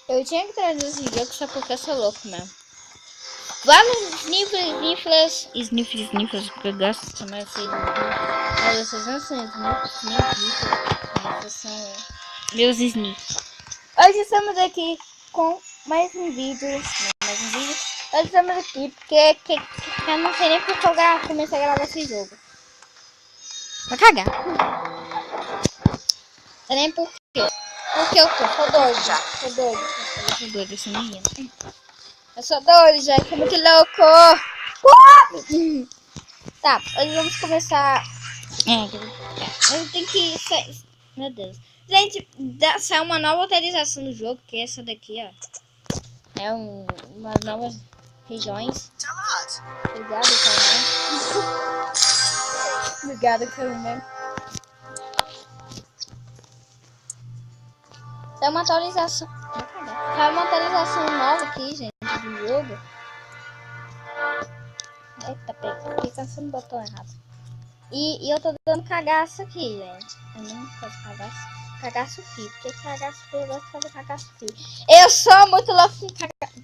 Eu tinha que trazer esse jogo só porque eu sou louco mesmo. Vamos, Sniffles, porque eu gosto de chamar assim. Mas vocês não são Sniffles, vocês são meus Sniffles. Hoje estamos aqui com mais um vídeo. Hoje estamos aqui porque eu não sei nem porque eu comecei a gravar esse jogo. Vai cagar. É nem porque. Porque eu sou doido já. Sou doido, esse menino. Eu sou doido, já, que é muito louco. Tá, hoje vamos começar. Eu tenho que. Meu Deus. Gente, saiu uma nova atualização do jogo, que é essa daqui, ó. É umas novas regiões. Obrigado, Carmen. Obrigado, Carmen. Saiu uma atualização. Saiu uma atualização nova aqui, gente, do jogo. Eita, fiquei caçando o botão errado. E eu tô dando cagaço aqui, gente. Eu não faço cagaço. Cagaço fio. Porque cagaço fio, eu gosto de fazer cagaço fio. Eu sou muito louco com cagaço.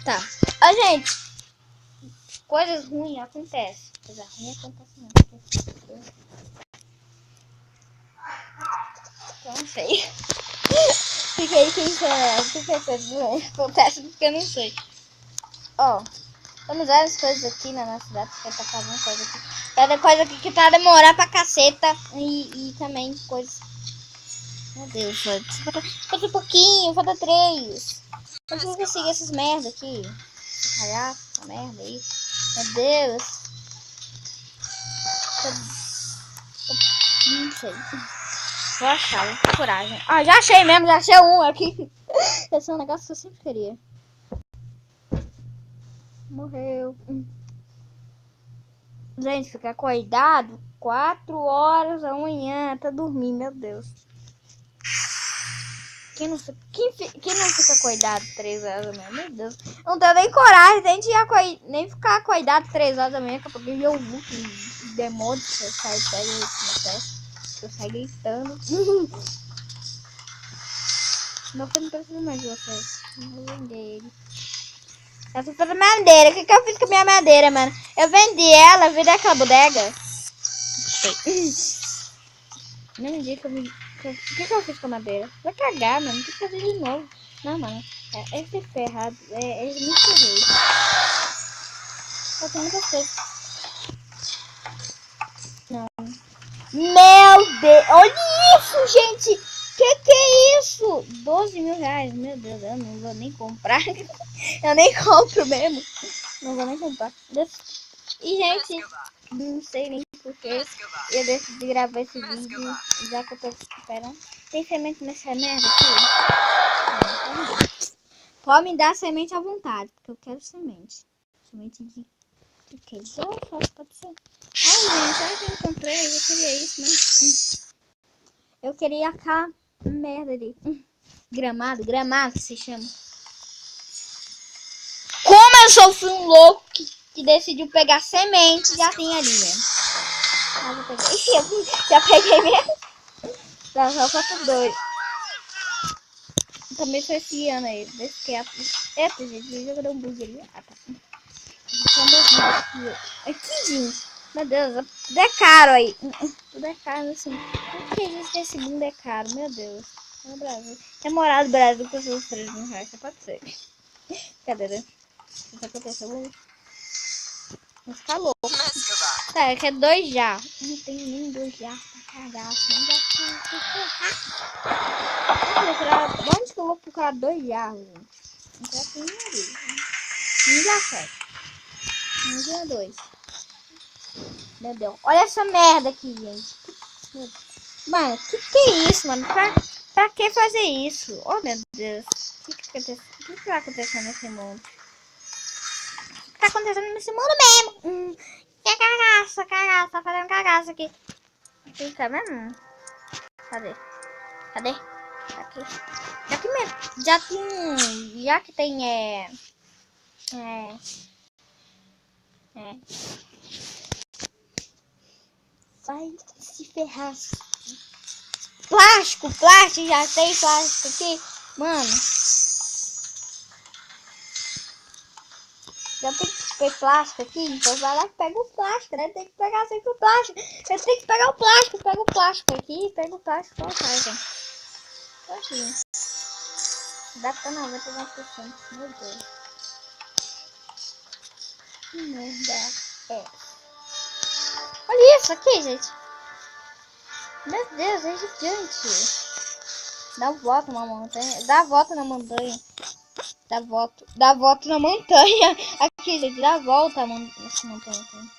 Tá. Ó, gente. Coisas ruins acontecem. Coisa ruim acontece não. Eu não sei. Fiquei pensando. O que coisas ruins acontecem porque eu não sei. Ó. Vamos ver as coisas aqui na nossa cidade. Que tá fazendo coisa aqui. Cada coisa aqui que tá demorando pra caceta. E também coisas. Meu Deus, falta um pouquinho, falta 3. Eu vou conseguir essas merda aqui. Vou calhar essa merda aí. Meu Deus. Não sei. Vou achar, vou ter coragem. Ah, já achei mesmo, já achei um aqui. Esse é um negócio que eu sempre queria. Morreu. Gente, ficar acordado 4 horas da manhã até dormir, meu Deus. Quem não fica acordado 3 horas da manhã? Meu Deus. Não tenho nem coragem nem ficar acordado 3 horas da manhã. Porque eu vi que demônio que eu saio eu saio gritando. Meu filho não precisa mais de vocês. Eu vou vender ele. Eu fui fazer madeira. O que eu fiz com a minha madeira, mano? Eu vendi ela, vendi aquela bodega. Não dia que eu me... O que eu fiz com a madeira? Vai cagar, mano. Tem que fazer de novo. Não, mano. Esse ferrado. É muito ferrei. Falta muitas coisas. Não. Meu Deus. Olha isso, gente. Que é isso? 12 mil reais. Meu Deus, eu não vou nem comprar. Eu nem compro mesmo. Não vou nem comprar. E, gente, não sei nem porque eu decidi gravar esse vídeo. Já que eu tô esperando. Tem semente nessa merda aqui? Pode me dar semente à vontade, porque eu quero semente. Semente de que? Pode ser. Ai, gente, olha que eu encontrei. Eu queria isso, mas... Eu queria aquela merda ali. Gramado que se chama. Como eu sou um louco que decidiu pegar semente, já tem ali mesmo. Ah, eu peguei. Já peguei mesmo. Tá, só falta 2. Também tô esfriando aí. Desse que eita, gente, eu joguei um bug ali. Ah, tá. Aqui, gente. Meu Deus, tudo é caro aí. Tudo é caro assim. Por que isso desse mundo é caro? Meu Deus. No Brasil. É morar no Brasil com seus 3 mil reais. Só pode ser. Cadê, né? Isso aconteceu. Vou ficar louco. Tá, eu quero 2 já. Não tem nem 2 já pra cagar. Não já onde que eu vou procurar 2 jarros, gente? Já tem ali. Não dá certo. Não dá 2. Meu Deus. Olha essa merda aqui, gente. Mano, que é isso, mano? Pra que fazer isso? Oh, meu Deus. O que tá acontecendo nesse mundo? O que tá acontecendo nesse mundo mesmo? Que cagaço. Tá fazendo cagaço aqui. Fica mesmo? Cadê? Aqui. Já que tem, vai se ferrar. Plástico, já tem plástico aqui. Mano, Já tem que ter plástico aqui, então vai lá e pega o plástico, né? Tem que pegar sempre o plástico. Eu tenho que pegar o plástico, pega o plástico aqui, pega o plástico, só faz, gente. Assim. Dá pra 99%. Meu Deus. Que merda é. Olha isso aqui, gente. Meu Deus, é gigante. Dá a volta na montanha. Dá a volta na montanha. Dá a volta na montanha. Aqui, gente, dá a volta nessa montanha aqui.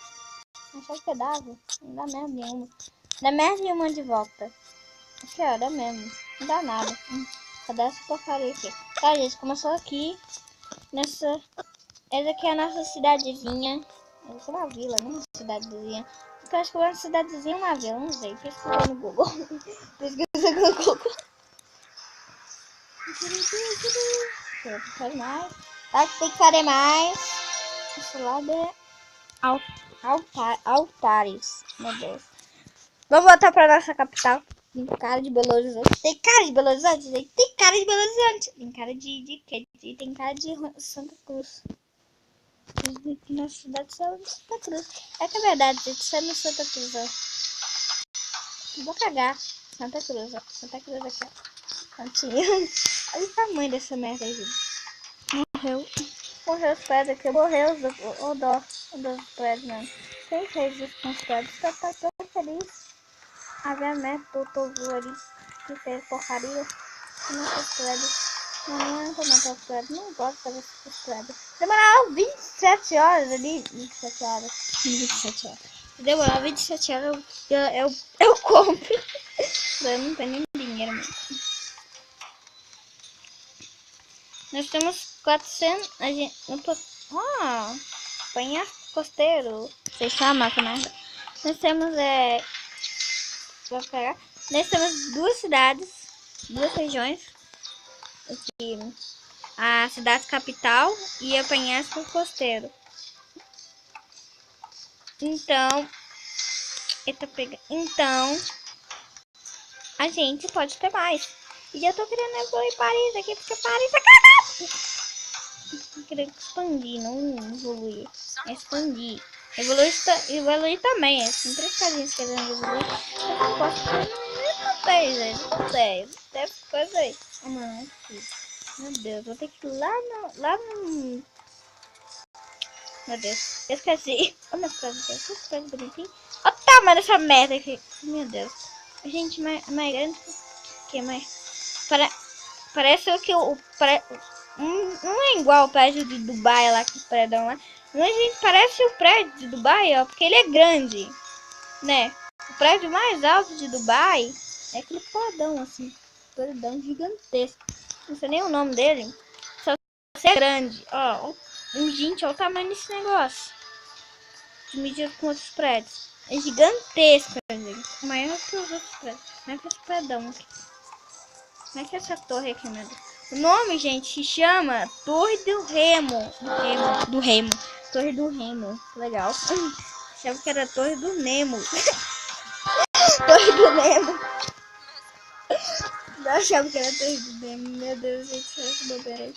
Achei que dava. Não dá merda nenhuma. Dá merda nenhuma de volta. Aqui, ó, dá mesmo. Não dá nada. Cadê essa porcaria aqui? Tá, gente, começou aqui. Nessa... Essa aqui é a nossa cidadezinha. Essa é uma vila, não uma cidadezinha. Eu acho que é uma cidadezinha ou uma vila, não sei. Pesquisa no Google. Pesquisa no Google. Mais. Tá, tem que fazer mais. Esse lado é altares. Meu Deus. Vamos voltar pra nossa capital. Tem cara de Belo Horizonte. Tem cara de Belo Horizonte? Tem cara de Belo Horizonte. Tem cara de quê? Tem cara de Santa Cruz. Na cidade de Santa Cruz. É que é verdade, gente. Isso é no Santa Cruz, ó. Vou cagar. Santa Cruz, ó. Santa Cruz aqui, ó. Cantinho. Olha o tamanho dessa merda aí, gente. Morreu. Morreu os prédios aqui. Morreu o dó dos prédios, mano. Quem fez isso com os prédios? Tá tão feliz. A minha meta do Tovu ali. Que fez porcaria. Não fez prédios. Não comentar os prédios. Não gosto de fazer os prédios. Demoraram 27 horas ali. 27 horas. 27 horas. Demorou 27 horas. Eu compro. Eu não tenho nem dinheiro mesmo. Nós temos 400. A gente. Penhasco costeiro. Vocês chamam que nada. Nós temos. Vou pegar. Nós temos duas cidades. Duas regiões. Aqui. A cidade capital e o penhasco costeiro. Então. Eita, pega. Então. A gente pode ter mais. E eu tô querendo evoluir Paris aqui, porque Paris é cagado. Eu queria expandir, não evoluir. Expandir. Evoluir também. Tem 3 casinhas querendo evoluir. Eu não posso fazer. Não tem, gente. Não tem. Deve coisa aí. Mano, aqui. Meu Deus, vou ter que ir lá no... Meu Deus, eu esqueci. Olha meus prédios aqui. Esses prédios bonitinhos. Olha o tamanho dessa merda aqui. Meu Deus. A gente mais grande que mais. Parece que não é igual o prédio de Dubai lá, que o prédio lá. Mas, gente, parece o prédio de Dubai, ó, porque ele é grande, né? O prédio mais alto de Dubai é aquele prédio assim, prédio gigantesco. Não sei nem o nome dele. Só que é grande, ó. Gente, olha o tamanho desse negócio. De medida com outros prédios. É gigantesco, gente. Maior que os outros prédios. Não é que esse prédio aqui. Como é que é essa torre aqui, meu Deus? O nome, gente, se chama Torre do Remo. Do Remo. Torre do Remo. Legal. Achava que era Torre do Nemo. Torre do Nemo. Eu achava que era Torre do Nemo. Meu Deus, gente, será que bobeira aí?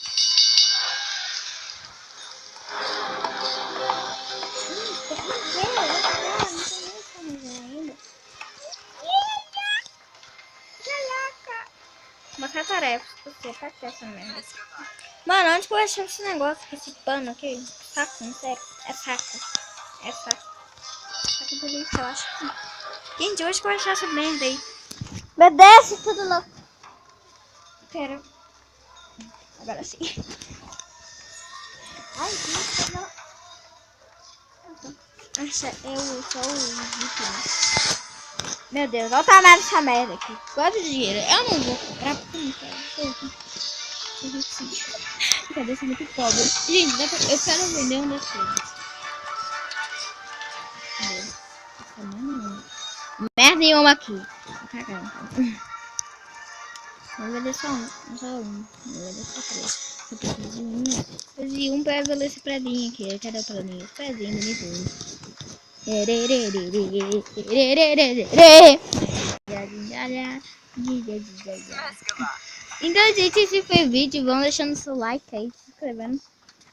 Uma tarefa. Você tá aqui essa merda. Mano, onde que eu achei esse negócio com esse pano aqui? Saco, não sei. É saco. É saco. Saco de lixo, eu acho. Gente, hoje que eu vou achar essa merda aí. Me desce tudo louco. Pera. Agora sim. Ai, gente, não. Acha só o vídeo. Meu Deus, olha o tamanho dessa merda aqui. Quanto dinheiro? Eu não vou comprar porque não quero. Cadê ser muito pobre? Gente, eu quero vender um das coisas. Merda nenhuma aqui. Vou vender só um. Vou vender só 3. Eu preciso de um. Preciso de um pra evoluir esse predinho aqui. Cadê o predinho? Esse predinho bonitinho. Então, gente, esse foi o vídeo. Vão deixando seu like aí, se inscrevendo,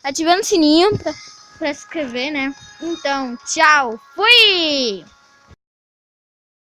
ativando o sininho pra pra escrever, né? Então, tchau. Fui!